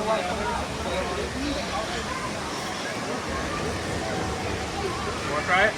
Want to try it?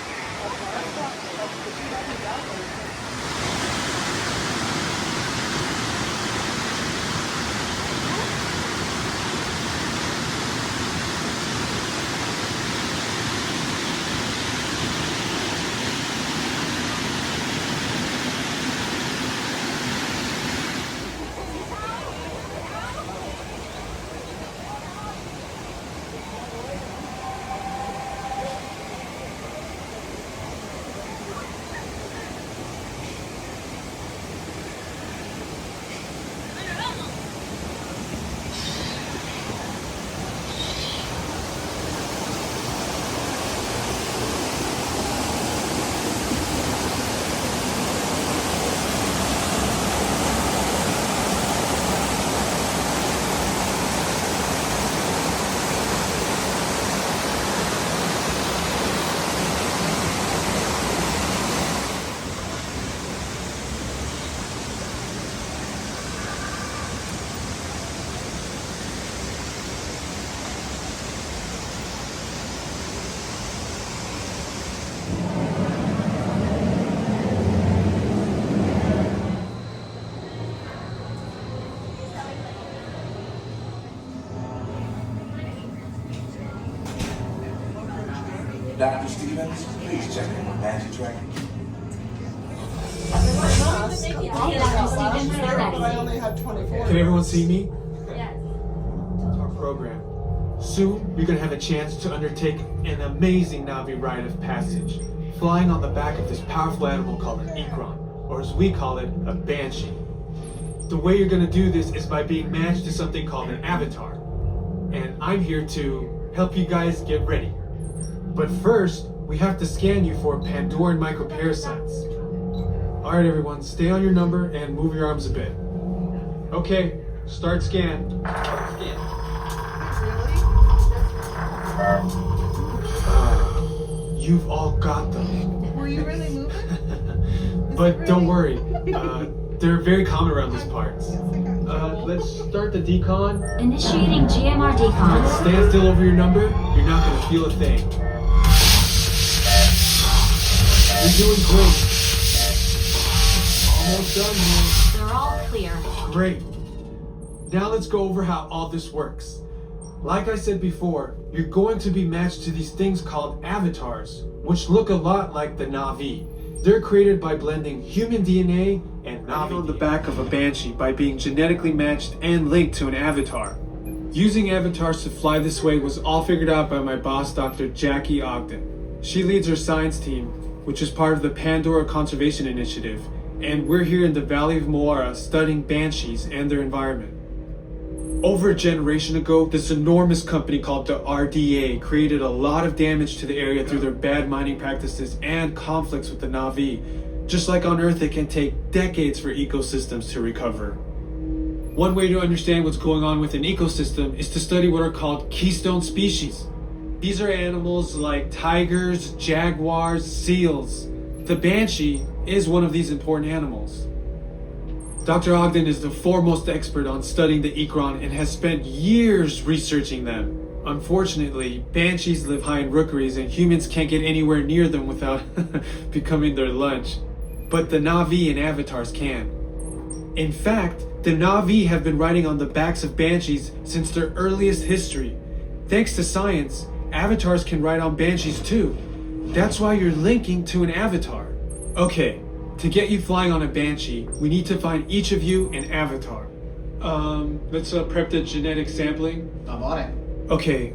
Dr. Stevens, please check in with Magic Dragon. I only have 24. Can everyone see me? Yes. Our program. Soon, you're going to have a chance to undertake an amazing Navi rite of passage, flying on the back of this powerful animal called an Ikron, or as we call it, a banshee. The way you're going to do this is by being matched to something called an avatar. And I'm here to help you guys get ready. But first, we have to scan you for Pandoran microparasites. Alright everyone, stay on your number and move your arms a bit. Okay, start scan. You've all got them. Were you really moving? But don't worry, they're very common around these parts. Let's start the decon. Initiating GMR decon. Stand still over your number, you're not going to feel a thing. You're doing great. Almost done, man. They're all clear. Great. Now let's go over how all this works. Like I said before, you're going to be matched to these things called avatars, which look a lot like the Navi. They're created by blending human DNA and Navi on the back of a banshee by being genetically matched and linked to an avatar. Using avatars to fly this way was all figured out by my boss, Dr. Jackie Ogden. She leads our science team, which is part of the Pandora Conservation Initiative, and we're here in the Valley of Moara studying banshees and their environment. Over a generation ago, this enormous company called the RDA created a lot of damage to the area through their bad mining practices and conflicts with the Navi. Just like on Earth, it can take decades for ecosystems to recover. One way to understand what's going on with an ecosystem is to study what are called keystone species. These are animals like tigers, jaguars, seals. The banshee is one of these important animals. Dr. Ogden is the foremost expert on studying the Ikron and has spent years researching them. Unfortunately, banshees live high in rookeries and humans can't get anywhere near them without becoming their lunch. But the Navi and avatars can. In fact, the Navi have been riding on the backs of banshees since their earliest history. Thanks to science, avatars can ride on banshees too. That's why you're linking to an avatar. Okay, to get you flying on a banshee, we need to find each of you an avatar. Let's prep the genetic sampling. I'm on it. Okay,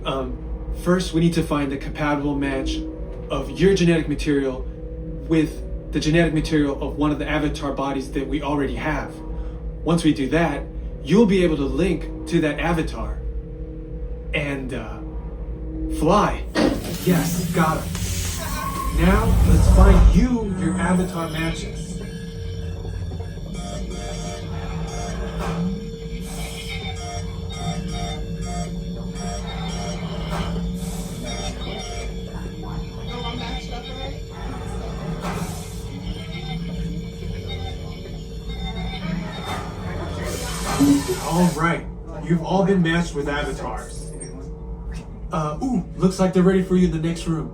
first we need to find the compatible match of your genetic material with the genetic material of one of the avatar bodies that we already have. Once we do that, you'll be able to link to that avatar and fly. Yes, got him. Now, let's find you your avatar matches. All right, You've all been matched with avatars. Looks like they're ready for you in the next room.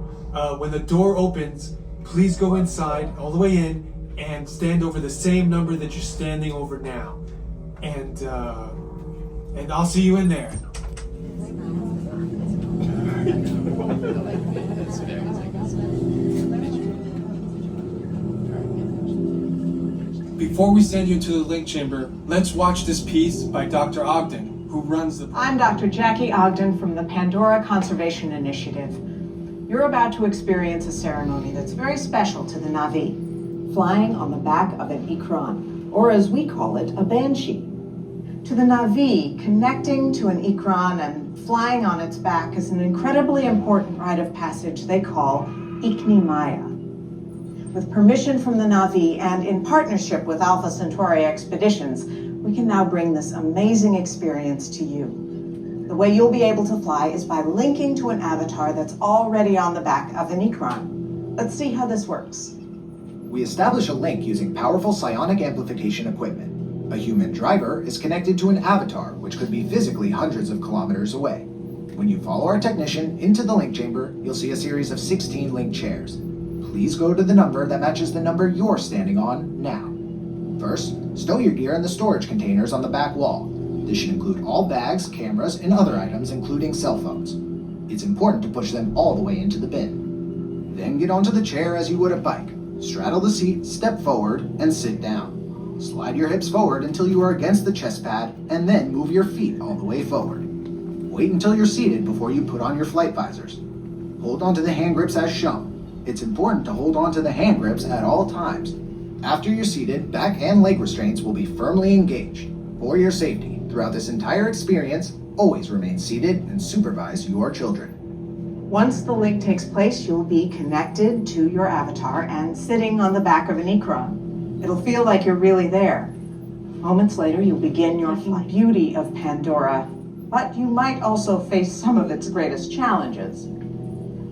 When the door opens, please go inside, all the way in, and stand over the same number that you're standing over now. And I'll see you in there. Before we send you into the link chamber, let's watch this piece by Dr. Ogden, who runs the... I'm Dr. Jackie Ogden from the Pandora Conservation Initiative. You're about to experience a ceremony that's very special to the Na'vi, flying on the back of an Ikran, or as we call it, a banshee. To the Na'vi, connecting to an Ikran and flying on its back is an incredibly important rite of passage they call Ikni Maya. With permission from the Na'vi and in partnership with Alpha Centauri Expeditions, we can now bring this amazing experience to you. The way you'll be able to fly is by linking to an avatar that's already on the back of an Ikran. Let's see how this works. We establish a link using powerful psionic amplification equipment. A human driver is connected to an avatar, which could be physically hundreds of kilometers away. When you follow our technician into the link chamber, you'll see a series of 16 link chairs. Please go to the number that matches the number you're standing on now. First, stow your gear in the storage containers on the back wall. This should include all bags, cameras, and other items, including cell phones. It's important to push them all the way into the bin. Then get onto the chair as you would a bike. Straddle the seat, step forward, and sit down. Slide your hips forward until you are against the chest pad, and then move your feet all the way forward. Wait until you're seated before you put on your flight visors. Hold onto the hand grips as shown. It's important to hold on to the hand grips at all times. After you're seated, back and leg restraints will be firmly engaged. For your safety, throughout this entire experience, always remain seated and supervise your children. Once the link takes place, you'll be connected to your avatar and sitting on the back of an Ikran. It'll feel like you're really there. Moments later, you'll begin your flight. Beauty of Pandora, but you might also face some of its greatest challenges.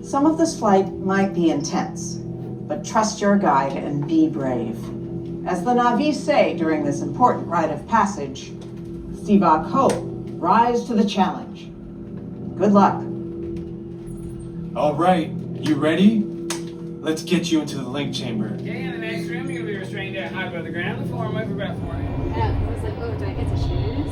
Some of this flight might be intense, but trust your guide and be brave. As the Na'vi say during this important rite of passage, Sivak Ho, rise to the challenge. Good luck. All right, you ready? Let's get you into the link chamber. Okay, in the next room, you'll be restrained at high above the ground. The floor move about 4. I was like, oh, do I get to choose?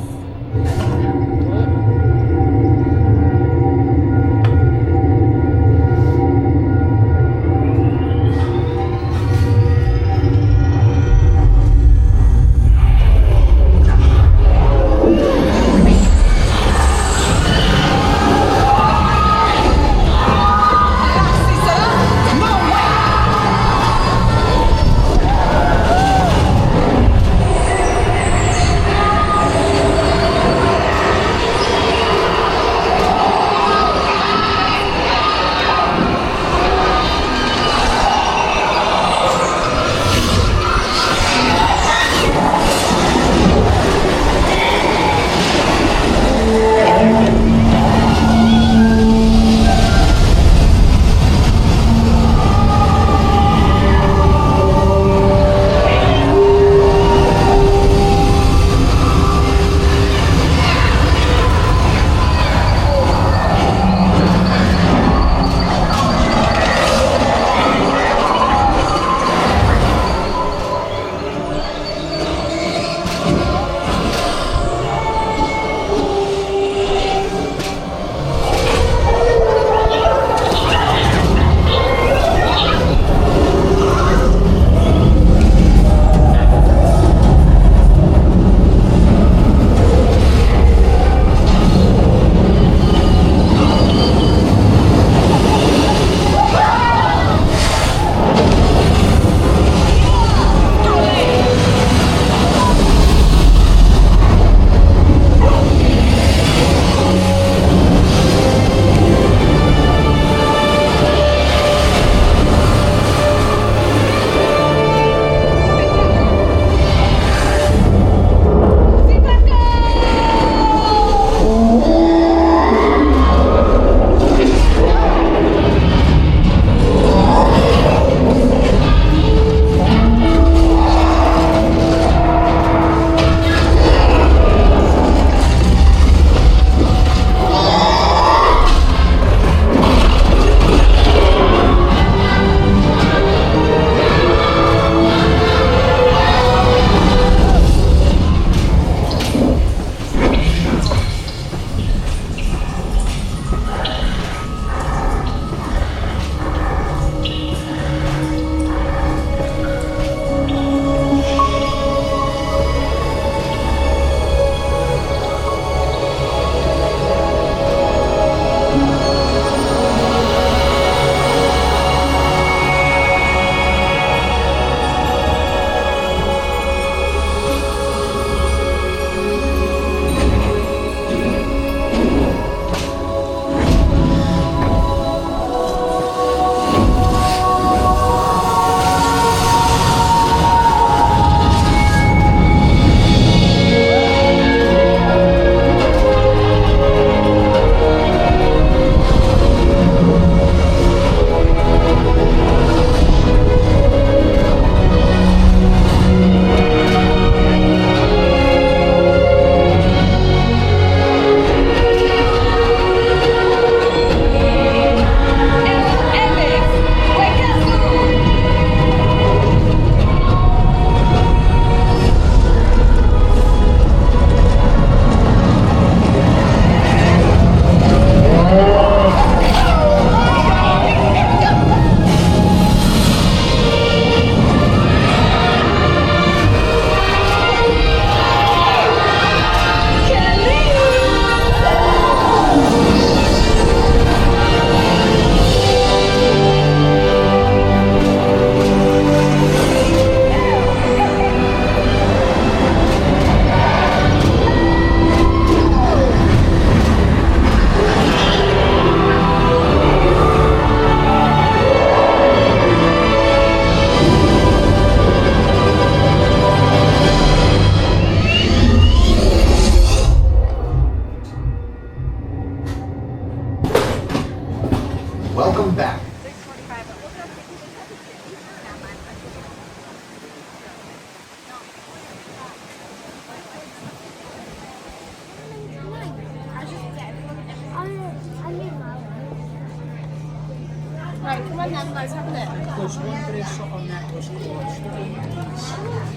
come on now, guys, have a look. There's one bracelet on necklace called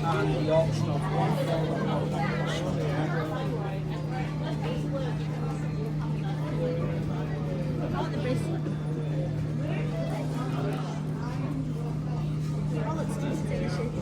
and the option of one Oh, the bracelet. Oh, let's do the shape.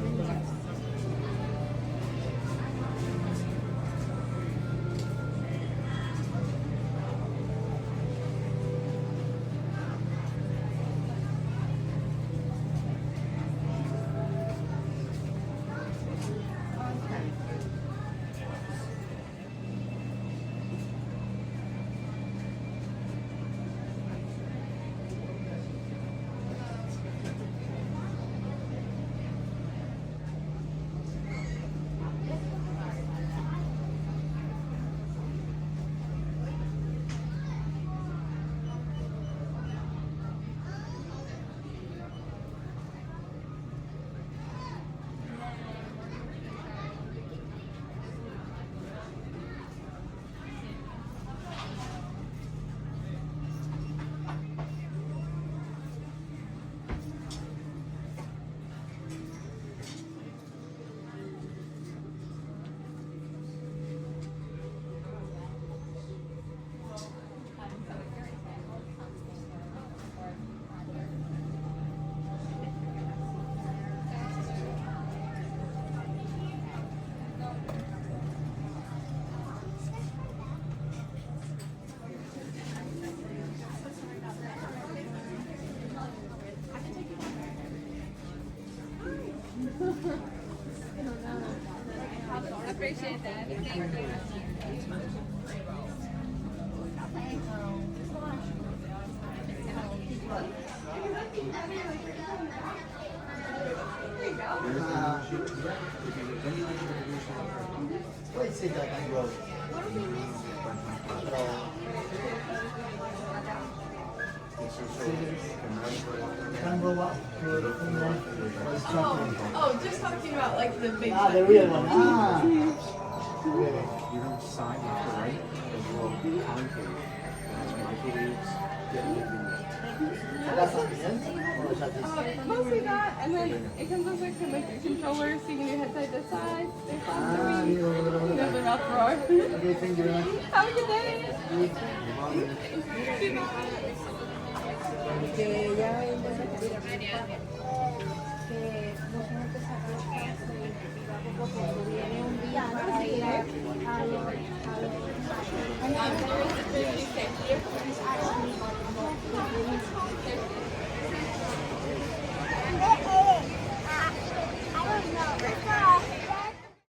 Appreciate that. Thank you. Puede ser que acá igual. Oh, just talking about like the big Ah, the real one. Ah. You don't sign, you have to write a little commentary. That's microwaves. ¿That's something else? Or is that this? Mostly that, and then it comes with like your controller, so you can do head side to side. There's Ah, mira, mira, mira. There's an uproar. Okay, thank you very much. Have a good day. Que ya entonces que no tengo que sacar porque viene un día para ir a los